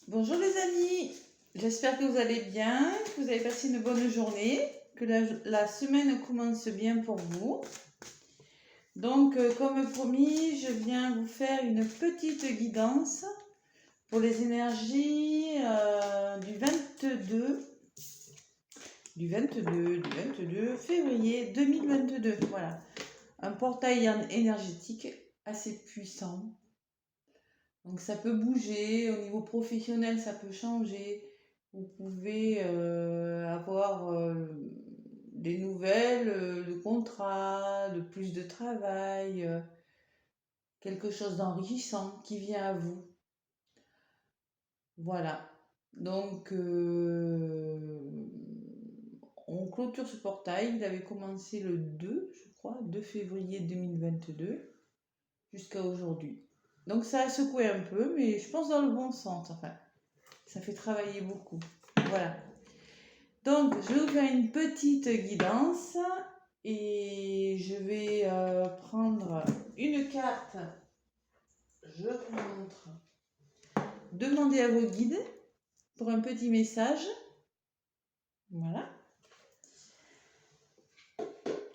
Bonjour les amis, j'espère que vous allez bien, que vous avez passé une bonne journée, que la semaine commence bien pour vous. Donc comme promis, je viens vous faire une petite guidance pour les énergies du 22 février 2022. Voilà, un portail énergétique assez puissant. Donc ça peut bouger, au niveau professionnel ça peut changer. Vous pouvez avoir des nouvelles, de contrats, de plus de travail, quelque chose d'enrichissant qui vient à vous. Voilà. Donc on clôture ce portail. Il avait commencé le 2, je crois, 2 février 2022 jusqu'à aujourd'hui. Donc ça a secoué un peu, mais je pense dans le bon sens. Enfin, ça fait travailler beaucoup. Voilà. Donc, je vais vous faire une petite guidance et je vais prendre une carte. Je vous montre. Demandez à vos guides pour un petit message. Voilà.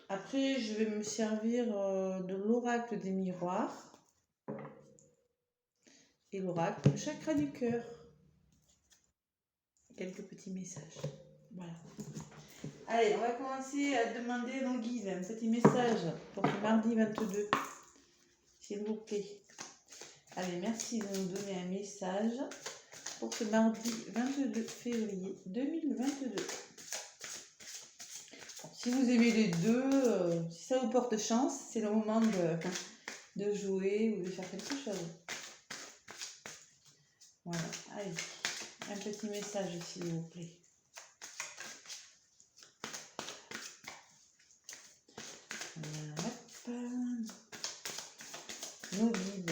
Après, je vais me servir de l'oracle des miroirs et l'oracle chakra du cœur. Quelques petits messages. Voilà. Allez, on va commencer à demander à nos guides un petit message pour ce mardi 22, s'il vous plaît. Allez, merci de nous donner un message pour ce mardi 22 février 2022. Bon, si vous aimez les deux, si ça vous porte chance, c'est le moment de jouer ou de faire quelque chose. Voilà, allez, un petit message s'il vous plaît. Hop. Nos guides.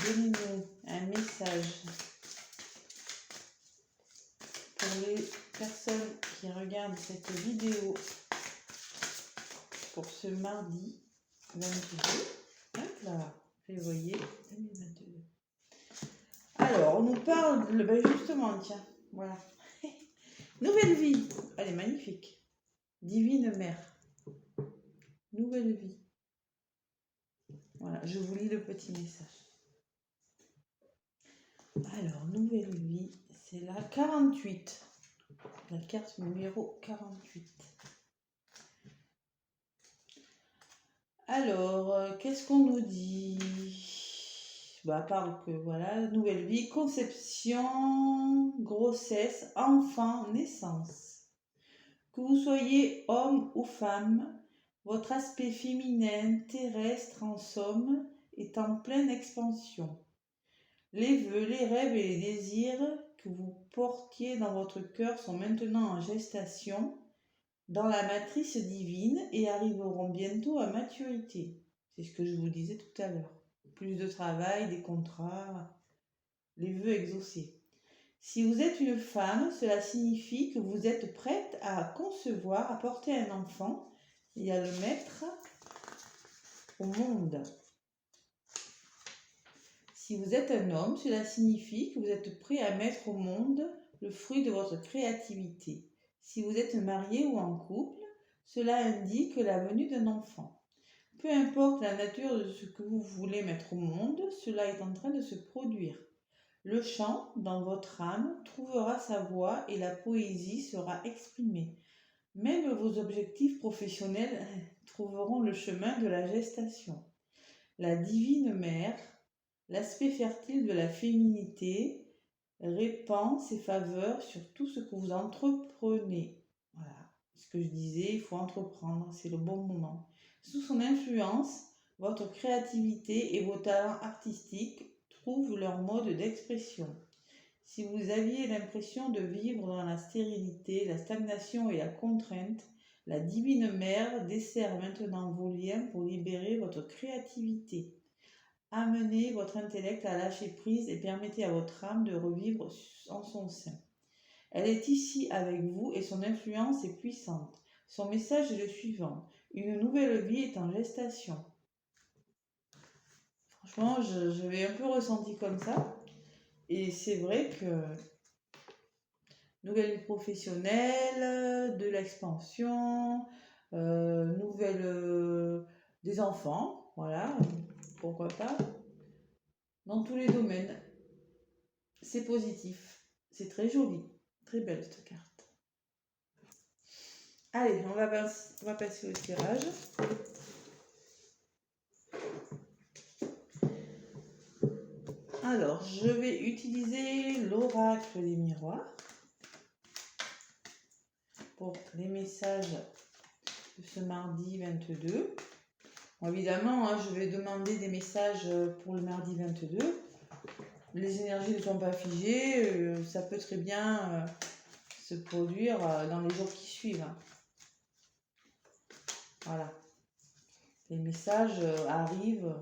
Donnez-nous un message pour les personnes qui regardent cette vidéo pour ce mardi 22 février 2022. Alors, on nous parle de... Ben justement, tiens, voilà. Nouvelle vie. Elle est magnifique. Divine Mère. Nouvelle vie. Voilà, je vous lis le petit message. Alors, nouvelle vie, c'est la 48. La carte numéro 48. Alors, qu'est-ce qu'on nous dit? Parle que voilà, nouvelle vie, conception, grossesse, enfant, naissance. Que vous soyez homme ou femme, votre aspect féminin, terrestre en somme, est en pleine expansion. Les vœux, les rêves et les désirs que vous portiez dans votre cœur sont maintenant en gestation dans la matrice divine et arriveront bientôt à maturité. C'est ce que je vous disais tout à l'heure. Plus de travail, des contrats, les vœux exaucés. Si vous êtes une femme, cela signifie que vous êtes prête à concevoir, à porter un enfant et à le mettre au monde. Si vous êtes un homme, cela signifie que vous êtes prêt à mettre au monde le fruit de votre créativité. Si vous êtes marié ou en couple, cela indique la venue d'un enfant. Peu importe la nature de ce que vous voulez mettre au monde, cela est en train de se produire. Le chant, dans votre âme, trouvera sa voix et la poésie sera exprimée. Même vos objectifs professionnels trouveront le chemin de la gestation. La divine mère, l'aspect fertile de la féminité, répand ses faveurs sur tout ce que vous entreprenez. Voilà, ce que je disais, il faut entreprendre, c'est le bon moment. Sous son influence, votre créativité et vos talents artistiques trouvent leur mode d'expression. Si vous aviez l'impression de vivre dans la stérilité, la stagnation et la contrainte, la divine mère dessert maintenant vos liens pour libérer votre créativité. Amenez votre intellect à lâcher prise et permettez à votre âme de revivre en son sein. Elle est ici avec vous et son influence est puissante. Son message est le suivant. Une nouvelle vie est en gestation. Franchement, je l'ai un peu ressenti comme ça. Et c'est vrai que nouvelle vie professionnelle, de l'expansion, des enfants, voilà, pourquoi pas, dans tous les domaines. C'est positif, c'est très joli, très belle cette carte. Allez, on va passer au tirage. Alors, je vais utiliser l'oracle des miroirs pour les messages de ce mardi 22. Bon, évidemment, hein, je vais demander des messages pour le mardi 22. Les énergies ne sont pas figées, ça peut très bien se produire dans les jours qui suivent. Voilà. Les messages arrivent,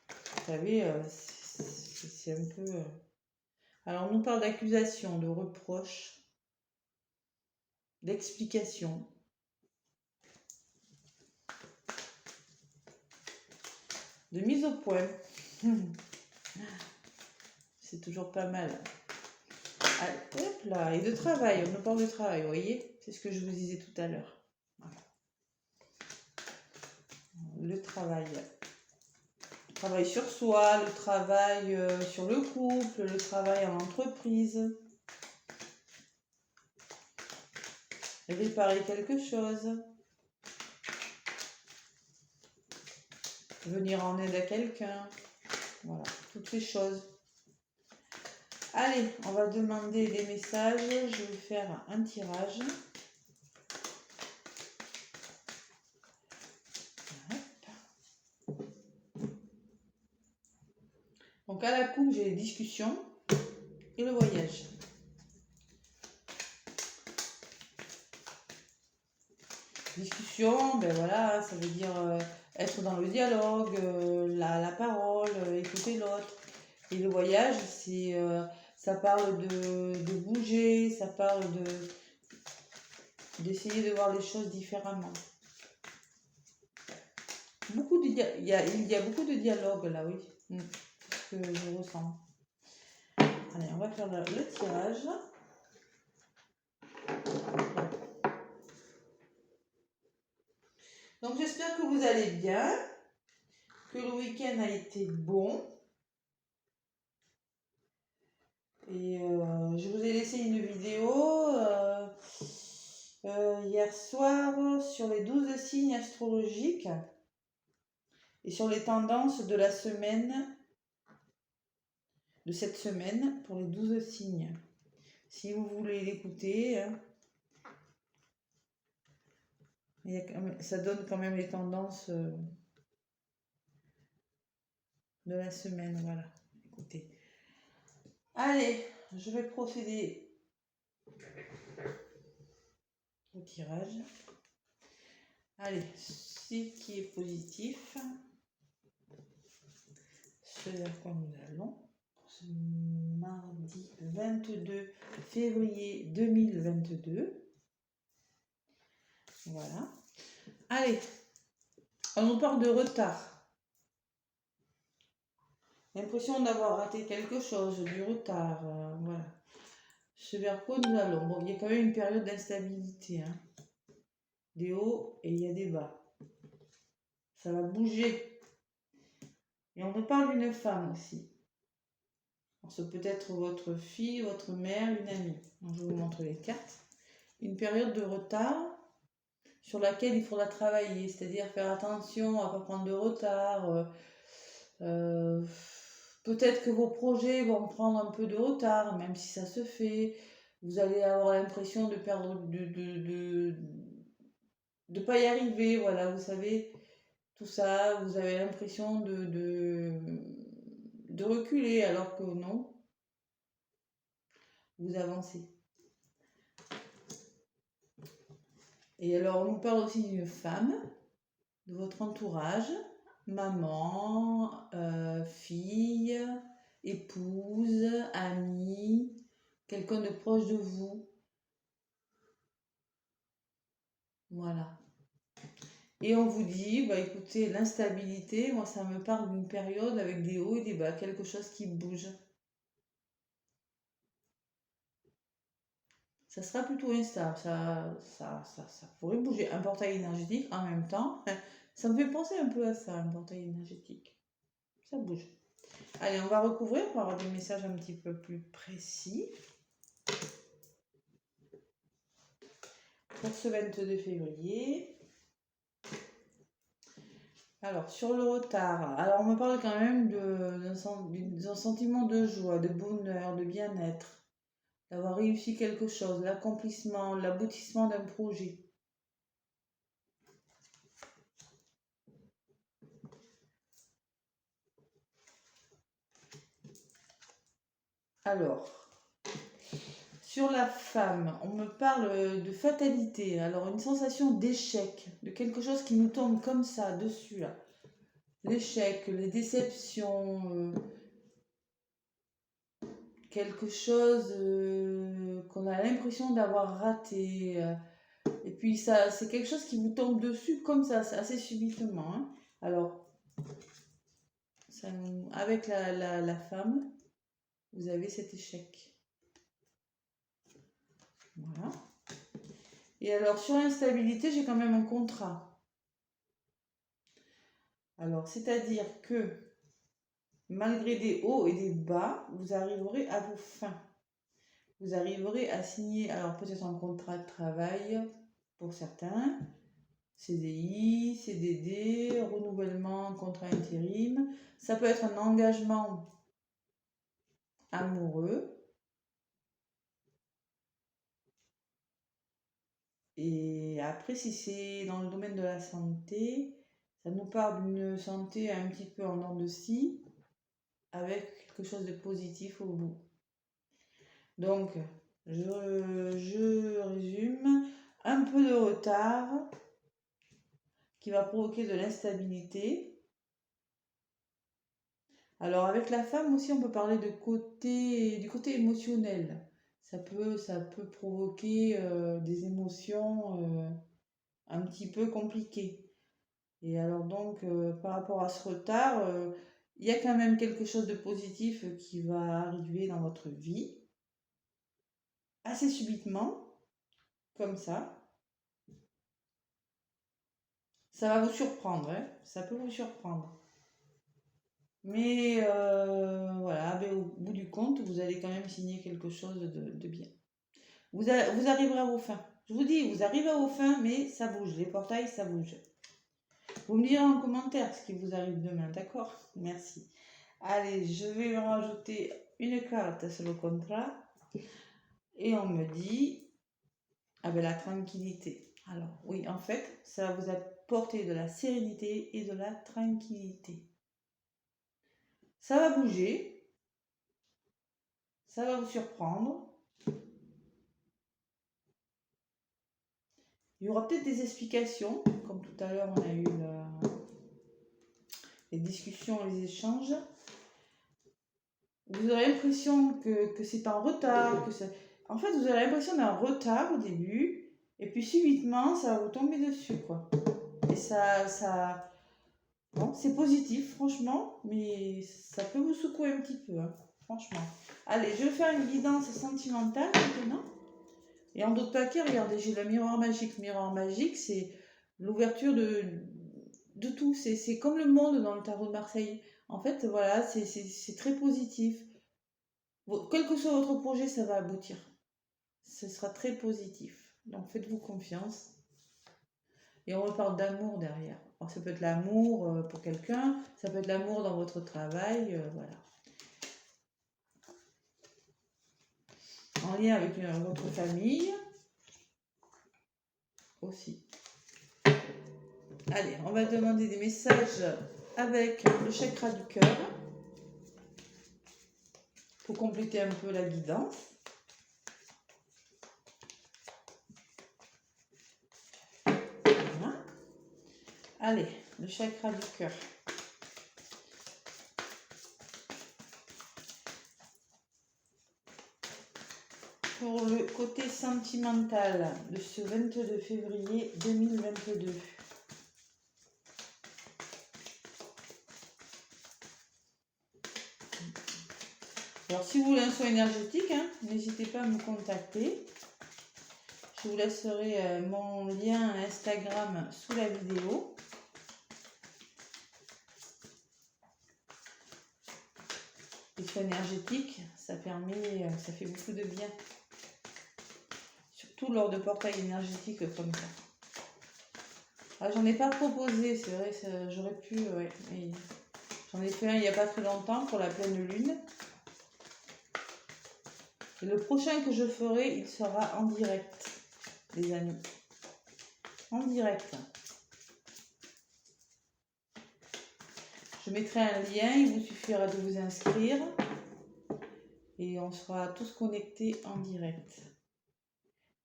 vous savez, c'est un peu... Alors, on nous parle d'accusation, de reproche, d'explication. De mise au point. C'est toujours pas mal. Allez, hop là, et de travail, on nous parle de travail, vous voyez? C'est ce que je vous disais tout à l'heure. Voilà. Le travail. Le travail sur soi, le travail sur le couple, le travail en entreprise. Réparer quelque chose. Venir en aide à quelqu'un. Voilà, toutes ces choses. Allez, on va demander des messages. Je vais faire un tirage. Donc à la coupe, j'ai les discussions et le voyage. Discussion, ben voilà, ça veut dire être dans le dialogue, la parole, écouter l'autre. Et le voyage, ça parle de bouger, ça parle d'essayer de voir les choses différemment. Il y a beaucoup de dialogue là, oui. C'est ce que je ressens. Allez, on va faire le tirage. Donc j'espère que vous allez bien, que le week-end a été bon. Et je vous ai laissé une vidéo hier soir sur les 12 signes astrologiques et sur les tendances de la semaine, de cette semaine pour les 12 signes. Si vous voulez l'écouter, ça donne quand même les tendances de la semaine. Voilà, écoutez. Allez, je vais procéder au tirage. Allez, ce qui est positif, ce vers quoi nous allons, pour ce mardi 22 février 2022. Voilà. Allez, on nous parle de retard. L'impression d'avoir raté quelque chose, du retard, voilà. Ce vers quoi nous allons. Bon, il y a quand même une période d'instabilité, hein. Des hauts et il y a des bas. Ça va bouger. Et on nous parle d'une femme aussi. C'est peut-être votre fille, votre mère, une amie. Donc, je vous montre les cartes. Une période de retard sur laquelle il faudra travailler, c'est-à-dire faire attention à ne pas prendre de retard. Peut-être que vos projets vont prendre un peu de retard, même si ça se fait. Vous allez avoir l'impression de perdre, de pas y arriver, voilà, vous savez, tout ça, vous avez l'impression de reculer, alors que non, vous avancez. Et alors, on nous parle aussi d'une femme, de votre entourage, maman, fille, épouse, amie, quelqu'un de proche de vous. Voilà. Et on vous dit, bah écoutez, l'instabilité, moi ça me parle d'une période avec des hauts et des bas, quelque chose qui bouge. Ça sera plutôt instable, ça pourrait bouger. Un portail énergétique en même temps, ça me fait penser un peu à ça, un portail énergétique. Ça bouge. Allez, on va recouvrir pour avoir des messages un petit peu plus précis. Pour ce 22 février. Alors, sur le retard, alors on me parle quand même d'un sentiment de joie, de bonheur, de bien-être, d'avoir réussi quelque chose, l'accomplissement, l'aboutissement d'un projet. Alors, sur la femme, on me parle de fatalité, alors une sensation d'échec, de quelque chose qui nous tombe comme ça, dessus, là. L'échec, les déceptions, quelque chose qu'on a l'impression d'avoir raté. Et puis ça, c'est quelque chose qui vous tombe dessus comme ça, assez subitement, hein. Alors, avec la femme, vous avez cet échec. Voilà. Et alors, sur l'instabilité, j'ai quand même un contrat. Alors, c'est-à-dire que malgré des hauts et des bas, vous arriverez à vos fins. Vous arriverez à signer, alors peut-être un contrat de travail pour certains, CDI, CDD, renouvellement, contrat intérim. Ça peut être un engagement amoureux. Et après, si c'est dans le domaine de la santé, ça nous parle d'une santé un petit peu en dents de scie, avec quelque chose de positif au bout. Donc, je résume, un peu de retard qui va provoquer de l'instabilité. Alors avec la femme aussi, on peut parler du côté émotionnel. Ça peut provoquer des émotions un petit peu compliquées. Et alors donc, par rapport à ce retard, il y a quand même quelque chose de positif qui va arriver dans votre vie, assez subitement, comme ça. Ça va vous surprendre, hein, ça peut vous surprendre. Mais voilà, ben, au bout du compte, vous allez quand même signer quelque chose de bien. Vous arriverez à vos fins. Je vous dis, vous arrivez à vos fins, mais ça bouge. Les portails, ça bouge. Vous me direz en commentaire ce qui vous arrive demain, d'accord? Merci. Allez, je vais rajouter une carte sur le contrat. Et on me dit, ah ben la tranquillité. Alors oui, en fait, ça va vous apporter de la sérénité et de la tranquillité. Ça va bouger, ça va vous surprendre. Il y aura peut-être des explications, comme tout à l'heure on a eu les discussions, les échanges. Vous aurez l'impression que c'est en retard, en fait vous aurez l'impression d'un retard au début, et puis subitement ça va vous tomber dessus, quoi. Et bon, c'est positif, franchement, mais ça peut vous secouer un petit peu, hein, franchement. Allez, je vais faire une guidance sentimentale maintenant. Et en d'autres paquets, regardez, j'ai le miroir magique. Le miroir magique, c'est l'ouverture de tout. C'est comme le monde dans le tarot de Marseille. En fait, voilà, c'est très positif. Quel que soit votre projet, ça va aboutir. Ce sera très positif. Donc, faites-vous confiance. Et on reparle d'amour derrière. Alors, ça peut être l'amour pour quelqu'un, ça peut être l'amour dans votre travail, voilà. En lien avec votre famille aussi. Allez, on va demander des messages avec le chakra du cœur pour compléter un peu la guidance. Voilà. Allez, le chakra du cœur. Pour le côté sentimental de ce 22 février 2022. Alors, si vous voulez un soin énergétique, hein, n'hésitez pas à me contacter. Je vous laisserai mon lien Instagram sous la vidéo. Les soins énergétiques, ça fait beaucoup de bien. Surtout lors de portails énergétiques comme ça. Ah, j'en ai pas proposé, c'est vrai, j'aurais pu, ouais, mais j'en ai fait un il n'y a pas très longtemps pour la pleine lune. Et le prochain que je ferai, il sera en direct, les amis. En direct. Je mettrai un lien, il vous suffira de vous inscrire. Et on sera tous connectés en direct.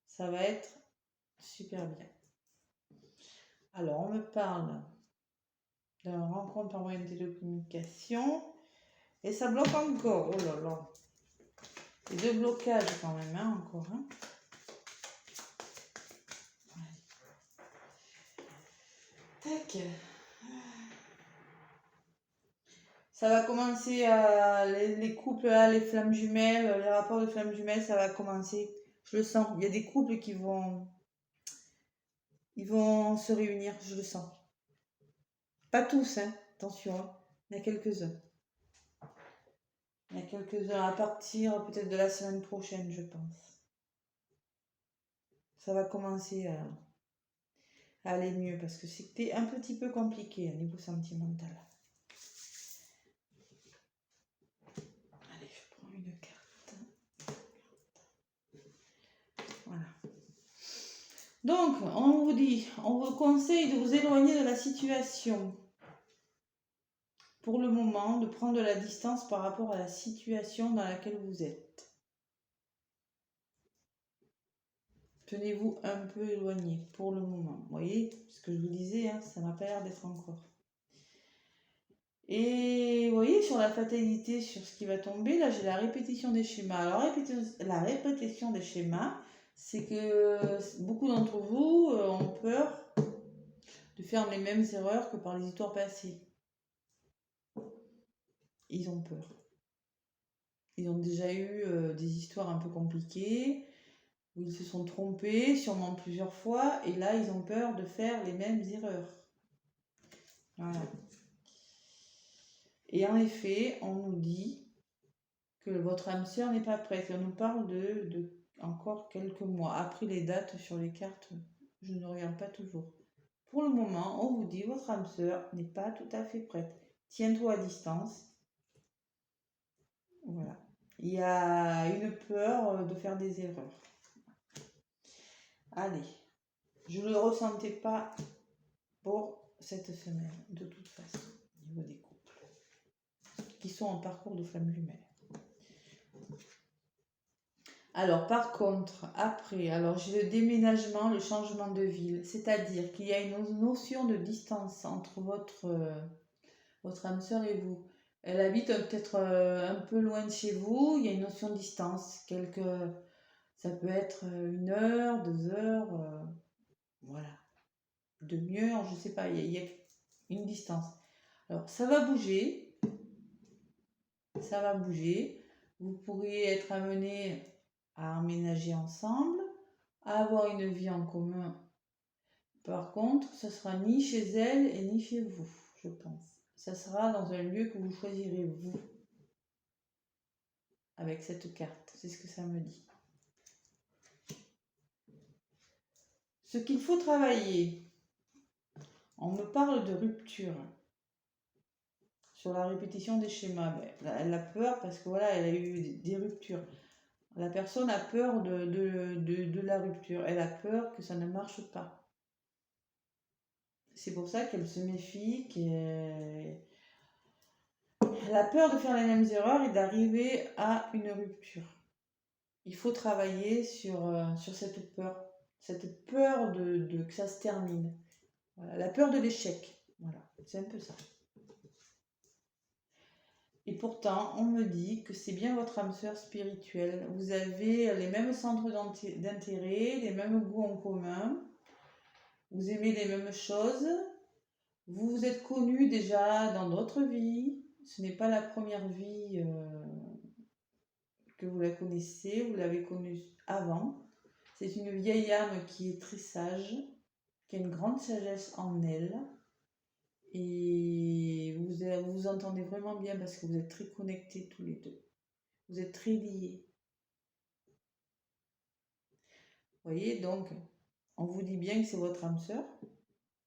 Ça va être super bien. Alors, on me parle d'une rencontre en moyen de télécommunication. Et ça bloque encore. Oh là là. Et deux blocages quand même, hein, encore. Hein. Tac. Ça va commencer à les couples, là, les flammes jumelles, les rapports de flammes jumelles, ça va commencer. Je le sens. Il y a des couples qui vont se réunir, je le sens. Pas tous, hein. Attention, hein. Il y a quelques-uns. Il y a quelques-uns à partir peut-être de la semaine prochaine, je pense. Ça va commencer à aller mieux parce que c'était un petit peu compliqué au niveau sentimental. Allez, je prends une carte. Voilà. Donc, on vous conseille de vous éloigner de la situation. Pour le moment, de prendre de la distance par rapport à la situation dans laquelle vous êtes. Tenez-vous un peu éloigné pour le moment. Vous voyez, ce que je vous disais, hein, ça n'a pas l'air d'être encore. Et vous voyez, sur la fatalité, sur ce qui va tomber, là j'ai la répétition des schémas. Alors la répétition des schémas, c'est que beaucoup d'entre vous ont peur de faire les mêmes erreurs que par les histoires passées. Ils ont peur. Ils ont déjà eu des histoires un peu compliquées, où ils se sont trompés, sûrement plusieurs fois, et là ils ont peur de faire les mêmes erreurs. Voilà. Et en effet, on nous dit que votre âme sœur n'est pas prête. On nous parle de encore quelques mois. Après les dates sur les cartes, je ne regarde pas toujours. Pour le moment, on vous dit votre âme sœur n'est pas tout à fait prête. Tiens-toi à distance. Voilà. Il y a une peur de faire des erreurs. Allez, je ne le ressentais pas pour cette semaine, de toute façon, au niveau des couples qui sont en parcours de flamme jumelle. Alors, par contre, après, alors j'ai le déménagement, le changement de ville, c'est-à-dire qu'il y a une notion de distance entre votre âme sœur et vous. Elle habite peut-être un peu loin de chez vous, il y a une notion de distance, ça peut être 1 heure, 2 heures, voilà, demi-heure, je sais pas, il y a une distance. Alors, ça va bouger, vous pourriez être amené à emménager ensemble, à avoir une vie en commun. Par contre, ce sera ni chez elle et ni chez vous, je pense. Ça sera dans un lieu que vous choisirez vous, avec cette carte. C'est ce que ça me dit. Ce qu'il faut travailler, on me parle de rupture. Sur la répétition des schémas, elle a peur parce que voilà, elle a eu des ruptures. La personne a peur de la rupture. Elle a peur que ça ne marche pas. C'est pour ça qu'elle se méfie, elle a peur de faire les mêmes erreurs et d'arriver à une rupture. Il faut travailler sur cette peur que ça se termine. Voilà, la peur de l'échec. Voilà, c'est un peu ça. Et pourtant, on me dit que c'est bien votre âme sœur spirituelle. Vous avez les mêmes centres d'intérêt, les mêmes goûts en commun. Vous aimez les mêmes choses. Vous vous êtes connus déjà dans d'autres vies. Ce n'est pas la première vie que vous la connaissez, vous l'avez connue avant. C'est une vieille âme qui est très sage, qui a une grande sagesse en elle. Et vous vous entendez vraiment bien parce que vous êtes très connectés tous les deux. Vous êtes très liés. Vous voyez, donc, on vous dit bien que c'est votre âme sœur,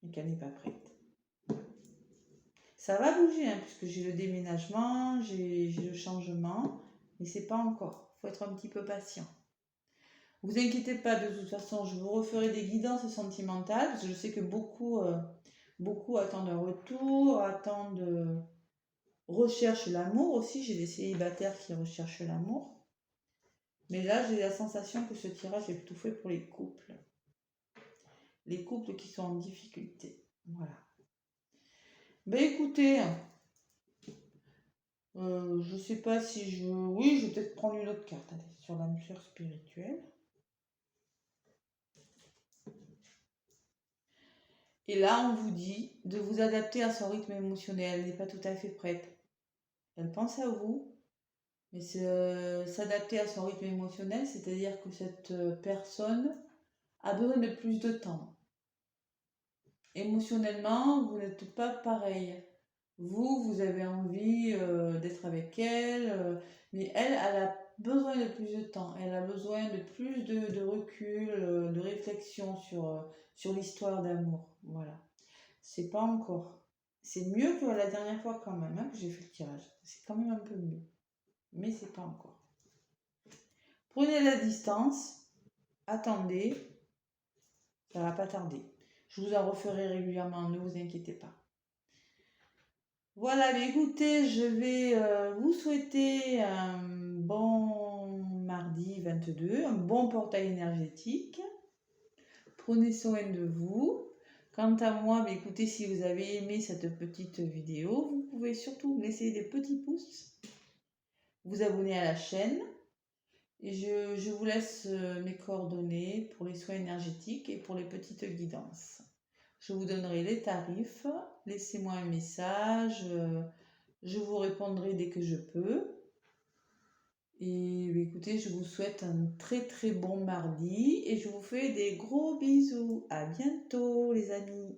mais qu'elle n'est pas prête. Ça va bouger, hein, puisque j'ai le déménagement, j'ai le changement, mais c'est pas encore. Il faut être un petit peu patient. Vous inquiétez pas, de toute façon, je vous referai des guidances sentimentales, parce que je sais que beaucoup attendent un retour, recherchent l'amour aussi. J'ai des célibataires qui recherchent l'amour. Mais là, j'ai la sensation que ce tirage est tout fait pour les couples. Les couples qui sont en difficulté. Voilà. Ben écoutez, je sais pas si je... Oui, je vais peut-être prendre une autre carte. Allez, sur l'âme sœur spirituelle. Et là, on vous dit de vous adapter à son rythme émotionnel. Elle n'est pas tout à fait prête. Elle pense à vous, mais s'adapter à son rythme émotionnel, c'est-à-dire que cette personne a besoin de plus de temps. Émotionnellement, vous n'êtes pas pareil. Vous avez envie d'être avec elle, mais elle a besoin de plus de temps. Elle a besoin de plus de recul, de réflexion sur l'histoire d'amour. Voilà. C'est pas encore. C'est mieux que la dernière fois quand même, hein, que j'ai fait le tirage. C'est quand même un peu mieux. Mais c'est pas encore. Prenez la distance. Attendez. Ça va pas tarder. Je vous en referai régulièrement, ne vous inquiétez pas. Voilà, mais écoutez, je vais vous souhaiter un bon mardi 22, un bon portail énergétique. Prenez soin de vous. Quant à moi, mais écoutez, si vous avez aimé cette petite vidéo, vous pouvez surtout me laisser des petits pouces, vous abonner à la chaîne. Et je vous laisse mes coordonnées pour les soins énergétiques et pour les petites guidances. Je vous donnerai les tarifs. Laissez-moi un message. Je vous répondrai dès que je peux. Et écoutez, je vous souhaite un très très bon mardi et je vous fais des gros bisous. À bientôt les amis.